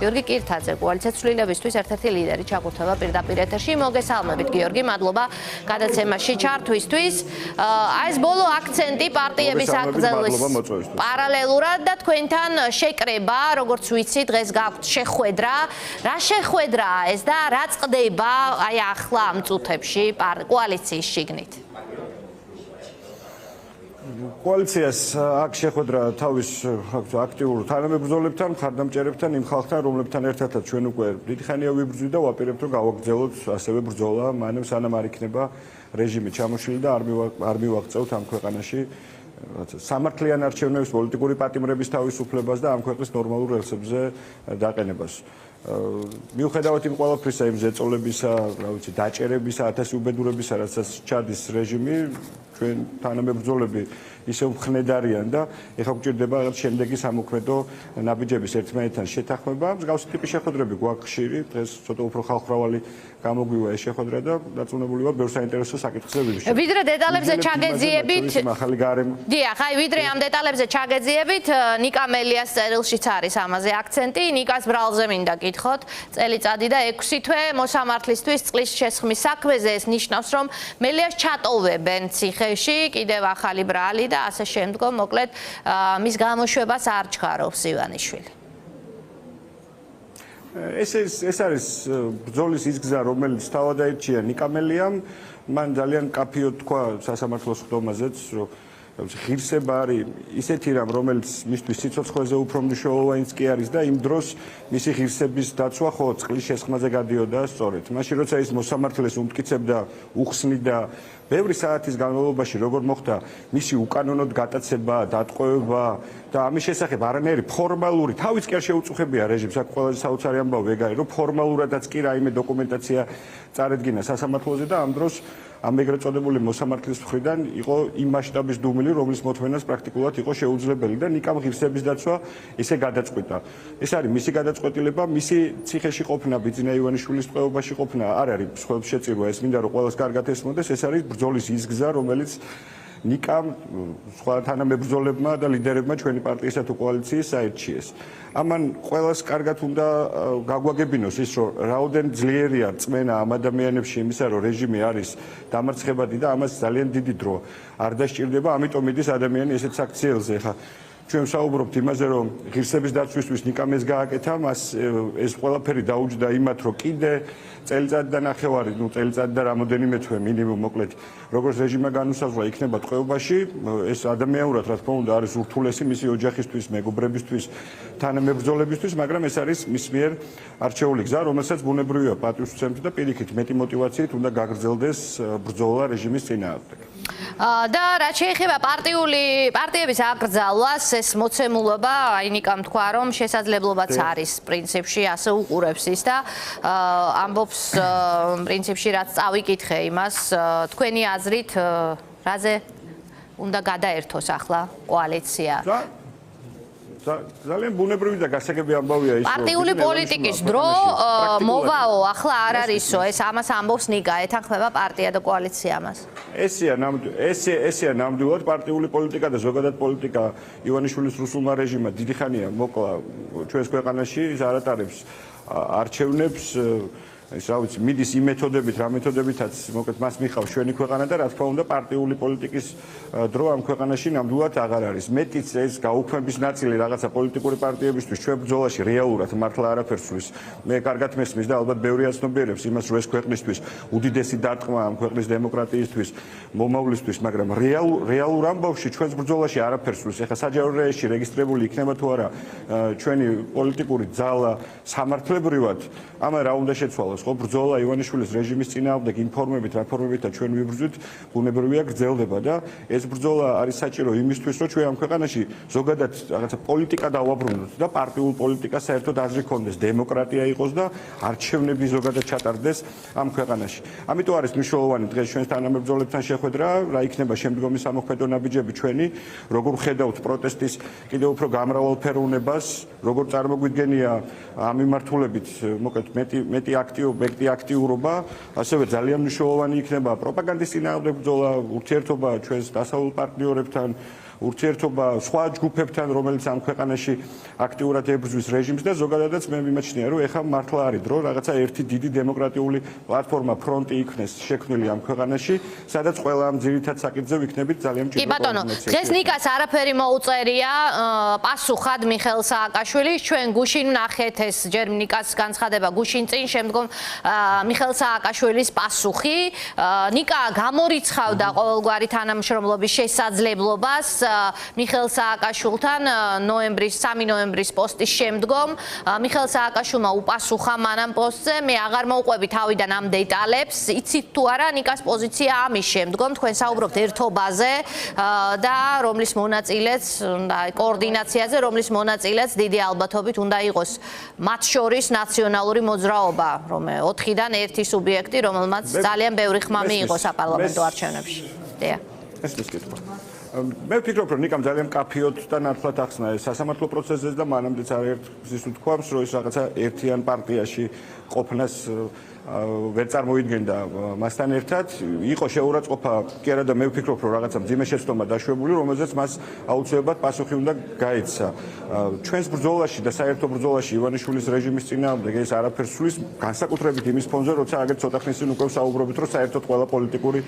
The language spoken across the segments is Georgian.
გიორგი კირთაძე, კოალიცია ცვლილებისთვის ერთ-ერთი ლიდერი ჩაგურთება პირდაპირ ეთერში. მოგესალმებით, გიორგი, მადლობა გადაცემაში ჩართვისთვის. Აი ეს ბოლო აქცენტი პარტიების აკრძალვის პარალელურად და თქვენთან შეკრება, როგორც ვიცი, დღეს გაქვთ შეხვედრა. რა შეხვედრაა ეს და რა წდება აი ახლა ამ წუთებში კოალიციის შიგნით? კოალიციას აქ შეხვედრა თავის აქტიურ თანამებრძოლებთან, მხარდამჭერებთან, იმ ხალხთან, რომლებთან ერთადაც ჩვენ უკვე დიდი ხანია ვიბრძვით და ვაპირებთ, რომ გავაგრძელოთ ასევე ბრძოლა, მანამ სანამ არ იქნება რეჟიმი ჩამოშლილი და არ მივაღწევთ ამ ქვეყანაში სამართლიან არჩევნების პოლიტიკური პატიმრების თავისუფლებას და ამ ქვეყნის ნორმალურ რელსებზე დაყენებას. მიუხედავად იმ ყველაფრისა, იმ ზეწოლებისა, რა ვიცი, დაჭერებისა, ათასი უბედურებისა, რასაც ჩადის რეჟიმი, ჩვენ თანამებრძოლები ისევ მხნედ არიან და ეხლა გვჭირდება რაღაც შემდეგი სამოქმედო ნაბიჯების ერთმანეთთან შეთანხმება. მსგავსი ტიპის შეხვედრები გვაქვს ხშირი, დღეს ცოტა უფრო ხალხმრავალი გამოგვივა ეს შეხვედრა და დარწმუნებული ვარ, ბევრ საინტერესო საკითხზე ვივიწყებთ. ვიდრე დეტალებზე ჩაგეძიებით. დიახ, აი ვიდრე ამ დეტალებზე ჩაგეძიებით, ნიკა მელიას წერილშიც არის ამაზე აქცენტი. ნიკას ბრალზე მინდა გითხოთ, წელიწადი და 6 თვე მოსამართლისთვის წყლის შესხმის საქმეზე ეს ნიშნავს, რომ მელიას ჩატოვებენ ციხეში, კიდევ ახალი ბრალი და ასე შემდგომ, მოკლედ მის გამოშვებას არ ჩქარობს ივანიშვილი. ეს არის ბრძოლის ის გზა, რომელიც თავად აირჩია ნიკა მელიამ, მან ძალიან კაფიოდ თქვა სასამართლოს ხდომაზეც, რომ ღირსება არის ისეთი რამ, რომელიც მისთვის სიცოცხლეზე უფრო მნიშვნელოვანიც კი არის და იმ დროს მისი ღირსების დაცვა ხო წყლის შესხმაზე გადიოდა სწორედ. მაშინ როცა ის მოსამართლეს უმტკიცებდა, უხსნიდა ბევრი საათის განმავლობაში როგორ მოხდა მისი უკანონოდ გატაცება, დატყვევება და ამის შესახებ არანაირი ფორმალური, თავის კი არ შეუწუხებია რეჟიმს, აქ ყველაზე საოცარი ამბავი ეგ არის, რომ ფორმალურადაც კი რაიმე დოკუმენტაცია წარედგინა სასამართლოზე და ამ დროს ამ ეგრეთ წოდებული მოსამართლის მხრიდან იყო იმ მასშტაბის დუმილი, რომლის მოთმენას პრაქტიკულად იყო შეუძლებელი და ნიკამ ღირსების დაცვა ისე გადაწყვიტა. ეს არის მისი გადაწყვეტილება, მისი ციხეში ყოფნა, ბიძინა ივანიშვილის ტყვეობაში ყოფნა არ არის სხვებს შეწირვა, ეს მინდა რომ ყველას კარგად ესმოდეს, ეს არის ბრძოლის ის გზა, რომელიც ნიკამ სხვა თანამებრძოლებმა და ლიდერებმა ჩვენი პარტიისა თუ კოალიციის აირჩიეს. ამან ყველას კარგად უნდა გაგვაგებინოს ის, რომ რაოდენ ძლიერია რწმენა ამ ადამიანებში იმისა, რომ რეჟიმი არის დამარცხებადი და ამას ძალიან დიდი დრო არ დასჭირდება, ამიტომ მიდის ადამიანი ესეთ საქციელზე. ხა ჩვენ საუბრობთ იმაზე, რომ ღირსების დაცვისთვის ნიკამ ეს გააკეთა, მას ეს ყველაფერი დაუჯდა იმათ, რომ კიდე წელიწადი და ნახევარი, წელიწადი და რამოდენიმე თვე მინიმუმ მოკლედ, როგორც რეჟიმმა განუსაზღვრა იქნება ტყვეობაში, ეს ადამიანურად რა თქმა უნდა არის ურთულესი მისი ოჯახისთვის, მეგობრებისთვის, თანამებრძოლებისთვის, მაგრამ ეს არის მის მიერ არჩეული გზა, რომელსაც ბუნებრივია პატივს ვცემთ და პირიქით მეტი მოტივაციით უნდა გაგრძელდეს ბრძოლა რეჟიმის წინააღმდეგ. და რაც შეეხება პარტიების აკრძალვას, ეს მოცემულობა, აი ნიკამ თქვა, რომ შესაძლებლობაც არის პრინციპში, ასე უყურებს ის და ამბობს პრინციპში რაც წავიკითხე იმას, თქვენი აზრით რაზე უნდა გადაერთოს ახლა კოალიცია? ძალიან ბუნებრივი და გასაგები ამბავია ის, რომ პარტიული პოლიტიკის დრო მოვაო, ახლა არ არისო, ეს ამას ამბობს ნიკა, ეთანხმება პარტია და კოალიცია ამას. ესეა ნამდვილად პარტიული პოლიტიკა და ზოგადად პოლიტიკა ივანიშვილის რუსულმა რეჟიმმა დიდი ხანია მოკლა ჩვენს ქვეყანაში, ის არ ატარებს არჩევნებს, ეს რა ვიცი, მიდის იმ მეთოდებით, რა მეთოდებითაც მოკლედ მას მიხავს ჩვენი ქვეყანა და რა თქმა უნდა პარტიული პოლიტიკის დრო ამ ქვეყანაში ნამდვილად აღარ არის. მეტიც ეს გაუქმების ნაწილი რაღაცა პოლიტიკური პარტიებისთვის ჩვენ ბრძოლაში რეალურად მართლა არაფერს ვლის. მე კარგად მესმის და ალბათ ბევრი აცნობიერებს იმას, რომ ეს ქვეყნისთვის უდიდესი დარტყმა ამ ქვეყნის დემოკრატიისთვის, მომავლისთვის, მაგრამ რეალურ ამბავში ჩვენს ბრძოლაში არაფერს ვლის. ეხლა საჯარო რეესტრი რეგისტრირებული იქნება თუ არა ჩვენი პოლიტიკური ძალა სამართლებრივად, ამან რა უნდა შეცვალოს? ხო ბრძოლა ივანიშვილის რეჟიმის წინააღმდეგ ინფორმებით, რაფორმებით და ჩვენ ვიბრძვით, ბუნებრივია გრძელდება და ეს ბრძოლა არის საჭირო იმისთვის, რომ ჩვენ ამ ქვეყანაში ზოგადად რაღაცა პოლიტიკა დავაბრუნოთ და პარტიულ პოლიტიკას საერთოდ აზრი ქონდეს, დემოკრატია იყოს და არჩევნები ზოგადად ჩატარდეს ამ ქვეყანაში. ამიტომ არის მნიშვნელოვანი დღეს ჩვენს თანამებრძოლებთან შეხვედრა, რა იქნება შემდგომი სამოქმედო ნაბიჯები ჩვენი, როგორ ხედავთ პროტესტის კიდევ უფრო გამრავალფეროვნებას, როგორ წარმოგვიდგენია ამ მიმართულებით, მოკლედ მეტი აქტიურობა, ასევე ძალიან მნიშვნელოვანი იქნება პროპაგანდის წინააღმდეგ ბრძოლა, ურთიერთობა ჩვენს დასავლურ პარტნიორებთან, ურთიერთობა სხვა ჯგუფებთან, რომელიც ამ ქვეყანაში აქტიურად ებრძვის რეჟიმს და ზოგადადაც მე მიმაჩნია, რომ ეხლა მართლა არის დრო რაღაცა ერთი დიდი დემოკრატიული პლატფორმა ფრონტი იქნეს შექმნილი ამ ქვეყანაში, სადაც ყველა ამ ძირითად საკითხზე ვიქნებით ძალიან მჭიდრო. კი ბატონო, დღეს ნიკას არაფერი მოუწერია პასუხად მიხეილ სააკაშვილის. ჩვენ გუშინ ვნახეთ ეს ჯერ ნიკას განცხადება გუშინ წინ, შემდგომ მიხეილ სააკაშვილის პასუხი. ნიკა გამორიცხავდა ყოველგვარი თანამშრომლობის შესაძლებლობას მიხეილ სააკაშვილთან 3 ნოემბრის პოსტის შემდგომ. მიხეილ სააკაშვილმა უპასუხა მანამ პოსტზე. მე აღარ მოვყვები თავიდან ამ დეტალებს. იცით თუ არა ნიკას პოზიცია ამის შემდგომ, თქვენ საუბრობთ ერთობაზე და რომლის მონაწილეც და კოორდინაციაზე, რომლის მონაწილეც დიდი ალბათობით უნდა იყოს მათ შორის ნაციონალური მოძრაობა, რომ 4-დან 1 სუბიექტი, რომელმაც ძალიან ბევრი ხმა მიიღო საპარლამენტო არჩევნებში. ეს მისკითხვა. მე ვფიქრობ, რომ ნიკამ ძალიან მკაფიოდ და ნათლად ახსნა ეს სასამართლო პროცესზე და მანამდეც არაერთგზის უთქვამს, რომ ის რაღაცა ერთიან პარტიაში ყოფნას ვერ წარმოიდგენდა მასთან ერთად. იყო შეურაცხყოფა, კი არა და მე ვფიქრობ, რომ რაღაცა მძიმე შეცდომა დაშვებული, რომელზეც მას აუცილებლად პასუხი უნდა გაეცა. ჩვენს ბრძოლაში და საერთო ბრძოლაში ივანიშვილის რეჟიმის წინააღმდეგ ეს არაფერს სulis, განსაკუთრებით იმის ფონზე, როცა აგერ ცოტა ხნის წინ უკვე საუბრობთ, რომ საერთოდ ყველა პოლიტიკური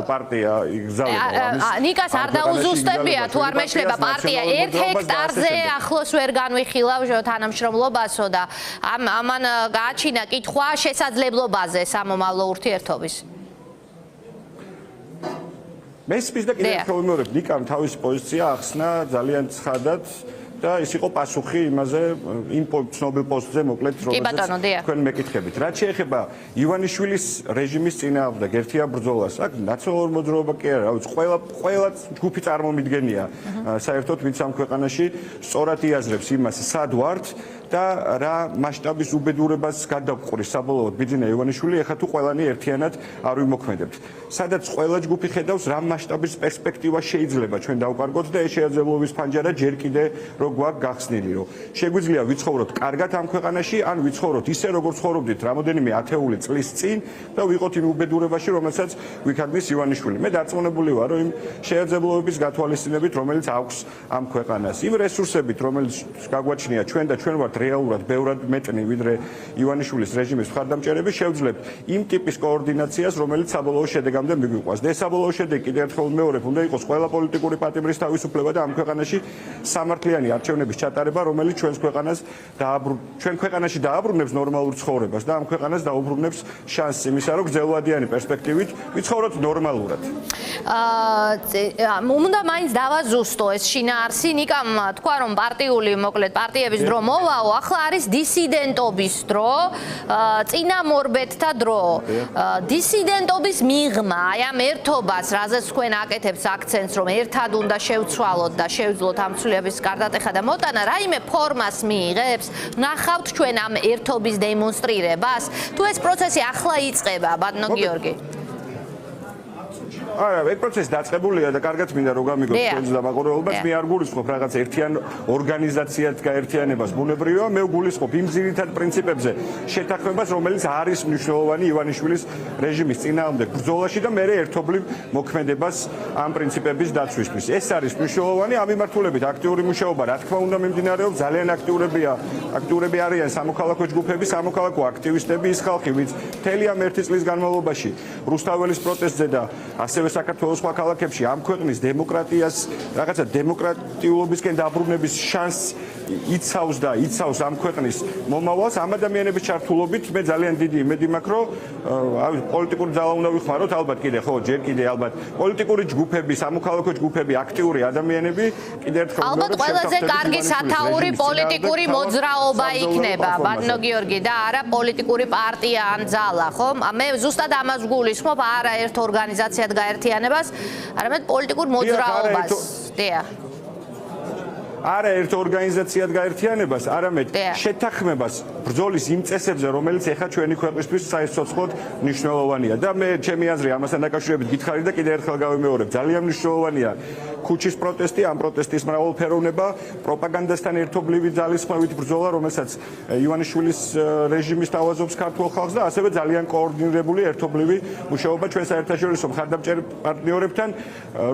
პარტია იგზავნება. ნიკას არ დაუზუსტებია თუ არ მეშლება პარტია 1 ჰექტარზე ახლოს ვერ განვიხილავ თანამშრომლობასო და ამან გააჩინა კითხვა შესაძლებლობაზე სამომავლო ურთიერთობის. მესმის და კიდევ ერთხელ ვიმეორებ, ნიკამ თავისი პოზიცია ახსნა ძალიან ცხადად და ის იყო პასუხი იმაზე იმ ცნობილ პოსტზე მოკლედ რომელზეც თქვენ მეკითხებით. რაც შეეხება ივანიშვილის რეჟიმის წინააღმდეგ ერთია ბრძოლას, აქ ნაციონალური მოძრაობა კი არა, ყველა ჯგუფი წარმომიდგენია საერთოდ ვინც ამ ქვეყანაში სწორად იაზრებს იმას სად ვართ და რა მასშტაბის უბედურებას გადავყრის საბოლოოდ ბიძინა ივანიშვილი, ეხლა თუ ყველანი ერთიანად არ ვიმოქმედებთ. სადაც ყველა ჯგუფი ხედავს რა მასშტაბის პერსპექტივა შეიძლება ჩვენ დავკარგოთ და ეს შეაძლებლობის ფანჯარა ჯერ კიდე რო გვაქვს გახსნილი, რომ შეგვიძლია ვიცხოვროთ კარგად ამ ქვეყანაში, ან ვიცხოვროთ ისე როგორც ცხოვრობდით რამოდენიმე ათეული წლის წინ და ვიყოთ იმ უბედურებაში, რომელსაც ვიქაგნის ივანიშვილი. მე დარწმუნებული ვარ, რომ იმ შეაძლებლობების გათვალისწინებით, რომელიც აქვს ამ ქვეყანას, იმ რესურსებით, რომელიც გაგვაჩნია ჩვენ და ჩვენ ვართ რეალურად ბევრად მეტნი ვიდრე ივანიშვილის რეჟიმის მხარდამჭერები, შევძლებთ იმ ტიპის კოორდინაციას, რომელიც საბოლოო შედეგამდე მიგვიყვას. და ეს საბოლოო შედეგი კიდევ ერთხელ ვიმეორებ, უნდა იყოს ყველა პოლიტიკური პატიმრის თავისუფლება და ამ ქვეყანაში სამართლიანი არჩევნების ჩატარება, რომელიც ჩვენ ქვეყანაში დააბრუნებს ნორმალურ ცხოვრებას და ამ ქვეყანას დაუბრუნებს შანსს იმისა, რომ გრძელვადიანი პერსპექტივით ვიცხოვროთ ნორმალურად. უნდა მაინც დავაზუსტო ეს შინაარსი. ნიკამ თქვა, რომ პარტიული, მოკლედ პარტიების დრო მოვაო, ახლა არის დისიდენტობის დრო, წინამორბედთა დრო. დისიდენტობის მიღმა, აი ამ ერთობას, რაზეც თქვენ აკეთებთ აქცენტს, რომ ერთად უნდა შევცვალოთ და შევძლოთ ამ ცვლილების გარდატეხა და მოტანა, რაიმე ფორმას მიიღებს? ნახავთ ჩვენ ამ ერთობის დემონსტრირებას? თუ ეს პროცესი ახლა იწყება, ბატონო გიორგი? არა, ეს პროცესი დაწყებულია და კარგად მინდა რომ გამიგოთ თქვენს დამაყურებელობას. მე არ გულისხმობ რაღაც ერთიან ორგანიზაციად გაერთიანებას, ბუნებრივია, მე გულისხმობ იმ ძირითად პრინციპებზე შეთანხმებას, რომელიც არის მნიშვნელოვანი ივანიშვილის რეჟიმის წინააღმდეგ ბრძოლაში და მე ერთობლივ მოქმედებას ამ პრინციპების დაცვისთვის. ეს არის მნიშვნელოვანი, ამ მიმართულებით აქტიური მუშაობა, რა თქმა უნდა, მიმდინარეობს. ძალიან აქტიურები არიან სამოქალაქო ჯგუფები, სამოქალაქო აქტივისტები, ის ხალხი, ვინც მთელი ამ 1 წლის განმავლობაში რუსთაველის პროტესტზე და ასევე საქართველოს სხვა ქალაქებში ამ ქვეყნის დემოკრატიას, რაღაცა დემოკრატიულობისკენ დაბრუნების შანსს იცავს ამ ქვეყნის მომავალს. ამ ადამიანების ჩართულობით მე ძალიან დიდი იმედი მაქვს, რომ პოლიტიკური ძალა უნდა ვიხმაროთ, ალბათ ჯერ კიდე ალბათ პოლიტიკური ჯგუფები, სამოქალაქო ჯგუფები, აქტიური ადამიანები კიდე ერთხელ ალბათ ყველაზე კარგი სათაური პოლიტიკური მოძრაობა იქნება, ბატონო გიორგი, და არა პოლიტიკური პარტია ან ძალა, ხო? მე ზუსტად ამას გულისხმობ, არა ერთ ორგანიზაციად გაერთიანებას, არამედ პოლიტიკურ მოძრაობას. არა ერთ ორგანიზაციად გაერთიანებას, არამედ შეთანხმებას ბრძოლის იმ წესებზე, რომელიც ეხლა ჩვენი ქვეყნისთვის საერთოდ მნიშვნელოვანია. და მე ჩემი აზრი ამასთან დაკავშირებით გითხარი და კიდევ ერთხელ გავიმეორებ, ძალიან მნიშვნელოვანია ქუჩის პროტესტი, ამ პროტესტის მრავალფეროვნება, პროპაგანდასთან ერთობლივი ძალისხმევით ბრძოლა, რომელსაც ივანიშვილის რეჟიმის თავაზობს ქართულ ხალხს და ასევე ძალიან კოორდინირებული ერთობლივი მუშაობა ჩვენ საერთაშორისო მხარდამჭერ პარტნიორებთან,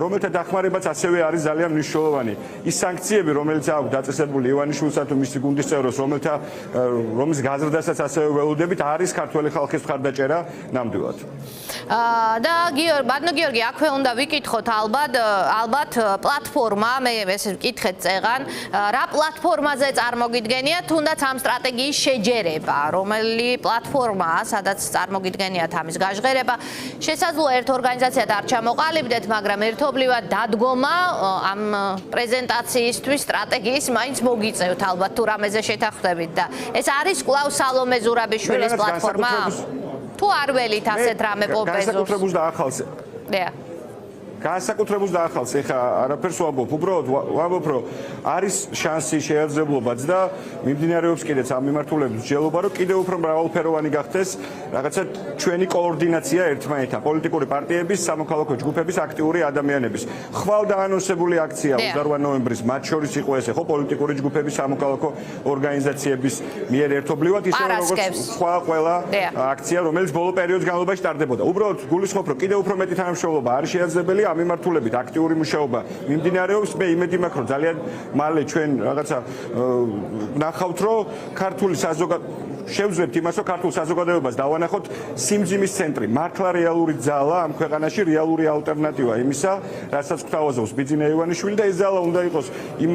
რომელთა დახმარებაც ასევე არის ძალიან მნიშვნელოვანი. ის სანქციები, რომელიც აქვს დაწესებული ივანიშვილსა თუ მისი გუნდის წევრებს, რომლის გაზრდასაც ასევე ველოდებით, არის ქართველი ხალხის მხარდაჭერა ნამდვილად. და ბატონო გიორგი, აქვე უნდა ვიკითხოთ ალბათ პლატფორმა, მე ესე ვკითხეთ წეღან, რა პლატფორმაზე წარმოგიდგენიათ, თუნდაც ამ სტრატეგიის შეჯერება, რომელი პლატფორმა, სადაც წარმოგიდგენიათ ამის გაჟღერება. შესაძლოა ერთ ორგანიზაციად არ ჩამოყალიბდეთ, მაგრამ ერთობლივად დადგომა ამ პრეზენტაციისთვის სტრატეგიის მაინც მოგიწევთ ალბათ თუ რამეზე შეთანხმდებით და ეს არის კვლავ სალომე ზურაბიშვილის პლატფორმა? თუ არ ველით ასეთ რამე პოპეზურს? განსაკუთრებულს და ახალს. განსაკუთრებულს და ახალს ეხა არაფერს ვამბობ, უბრალოდ ვამბობ, რომ არის შანსი, შეაძლებლობაც და მიმდინარეობს კიდეც ამ მიმართულებით მსჯელობა, რომ კიდევ უფრო მრავალფეროვანი გახდეს რაღაცა ჩვენი კოორდინაცია ერთმანეთთან, პოლიტიკური პარტიების, სამოქალაქო ჯგუფების, აქტიური ადამიანების. ხვალ დაანონსებული აქცია 28 ნოემბრის, მათ შორის იყო ესე, ხო, პოლიტიკური ჯგუფების, სამოქალაქო ორგანიზაციების მიერ ერთობლივად, ისე როგორც ყველა აქცია, რომელიც ბოლო პერიოდის განმავლობაში ტარდებოდა. უბრალოდ გულისხმობ, რომ კიდევ უფრო მეტი თანამშრომლობა არის შეაძლებელი ამ მიმართულებით აქტიური მუშაობა მიმდინარეობს. მე იმედი მაქვს, რომ ძალიან მალე ჩვენ რაღაცა ნახავთ, რომ ქართული შევძლებთ იმას, რომ ქართულ საზოგადოებას დავანახოთ სიმძიმის ცენტრი, მართლა რეალური ძალა ამ ქვეყანაში, რეალური ალტერნატივა იმისა, რასაც გვთავაზობს ბიძინა ივანიშვილი და ეს ძალა უნდა იყოს იმ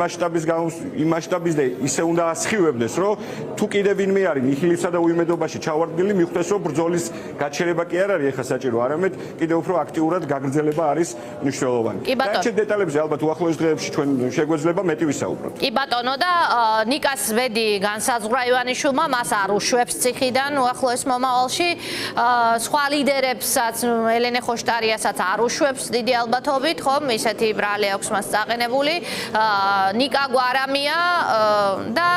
მასშტაბის და ისე უნდა ასხივებდეს, რომ თუ კიდევ ვინმე არის ნihilivსა და უიმედობაში ჩავარდნილი, მიხვდეს, რომ ბრძოლის გაჩერება კი არ არის ეხა საჭირო, არამედ კიდევ უფრო აქტიურად გაგრძელება არის მნიშვნელოვანი. დარჩენ დეტალებზე ალბათ უახლოეს დღეებში ჩვენ შეგვეძლება მეტი ვისაუბროთ. კი ბატონო და ნიკას ვედი განსაზღვრა ივანიშვილმა, მას არ უშვებს ციხიდან უახლოეს მომავალში. სხვა ლიდერებსაც, ელენე ხოშტარიასაც არ უშვებს დიდი ალბათობით, ხომ? ისეთი ბრალი აქვს მას წაყენებული. ნიკა გვარამია და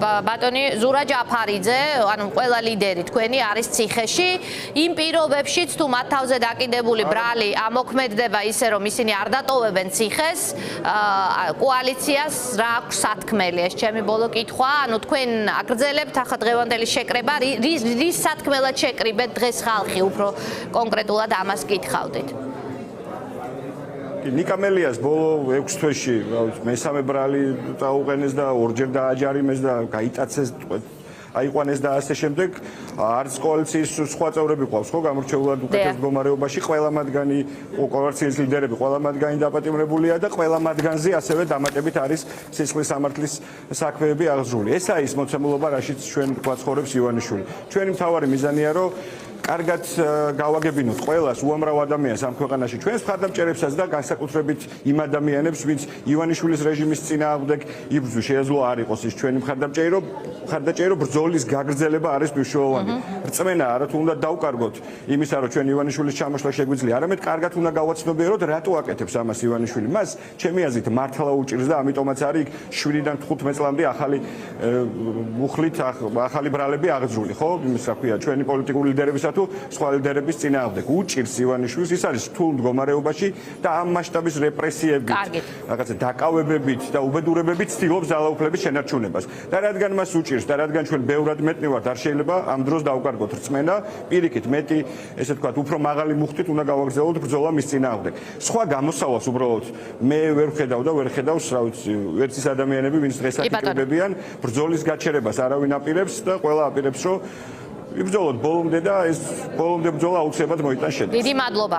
ბატონი ზურა ჯაფარიძე, ანუ ყველა ლიდერი თქვენი არის ციხეში. იმ პირობებშიც თუ მათ თავზე დაკიდებული ბრალი ამოქმედდება ისე, რომ ისინი არ დატოვებენ ციხეს, კოალიციას რა აქვს სათქმელი? ეს ჩემი ბოლო კითხვა. ანუ თქვენ აგრძელებთ ახლა დღევანდელი შეკრება, რის სათქმელად შეკრიბეთ დღეს ხალხი, უფრო კონკრეტულად ამას კითხავდით. ნიკა მელიას ბოლო 6 თვეში მესამე ბრალი დაუყენეს და ორჯერ დააჯარიმეს და გაიტაცეს, აიყვანეს და ასე შემდეგ. არც კოალიციის სხვა წევრები ყავს, ხო, გამორჩეულად უკეთეს მდგომარეობაში, ყველა მათგანი კოალიციის ლიდერები, ყველა მათგანი დაპატიმრებულია და ყველა მათგანზე ასევე დამატებით არის სისხლის სამართლის საქმეები აღძრული. ესაა ის მოცემულობა, რაშიც ჩვენ გვაცხოვრებს ივანიშვილი. ჩვენი მთავარი მიზანია, რომ კარგად გავაგებინოთ ყველას უამრავ ადამიანს ამ ქვეყანაში, ჩვენს მხარდამჭერებსაც და განსაკუთრებით იმ ადამიანებს, ვინც ივანიშვილის რეჟიმის წინააღმდეგ იბრძვის. შეეძლო არ იყოს ის ჩვენი მხარდაჭერო ბრძოლის გაგრძელება არის მნიშვნელოვანი. რწმენა არა თუ უნდა დავკარგოთ იმისა, რომ ჩვენ ივანიშვილის ჩამოშლა შეგვიძლია, არამედ კარგად უნდა გავაცნობიეროთ, რატო აკეთებს ამას ივანიშვილი. მას ჩემი აზრით მართლა უჭირს და ამიტომაც არის 7-დან 15 წლამდე ახალი მუხლით ახალი ბრალები აღძრული, ხო? იმის რა ქვია, ჩვენი პოლიტიკური ლიდერებისა თუ სხვა ლიდერების წინააღმდეგ. უჭირს ივანიშვილს, ის არის რთულ მდგომარეობაში და ამ მასშტაბის რეპრესიებით, რაღაცა დაკავებებით და უბედურებებით ცდილობს ძალაუფლების შენარჩუნებას. და რადგან მას უჭირს და რადგან ჩვენ ბევრად მეტნი ვართ, არ შეიძლება ამ დროს დავკარგოთ რწმენა, პირიქით მეტი, ესე ვთქვათ, უფრო მაღალი მუხტით უნდა გავაგრძელოთ ბრძოლა მის წინააღმდეგ. სხვა გამოსავალს უბრალოდ მე ვერ ხედავ და ვერ ხედავს, რა ვიცი, ვერც ის ადამიანები, ვინც დღეს აკრიბებიან, ბრძოლის გაჩერებას არავინ აპირებს და ყველა აპირებს, რომ იბრძოლოთ ბოლომდე და ეს ბოლომდე ბრძოლა აუცილებლად მოიტანს შედეგს. დიდი მადლობა.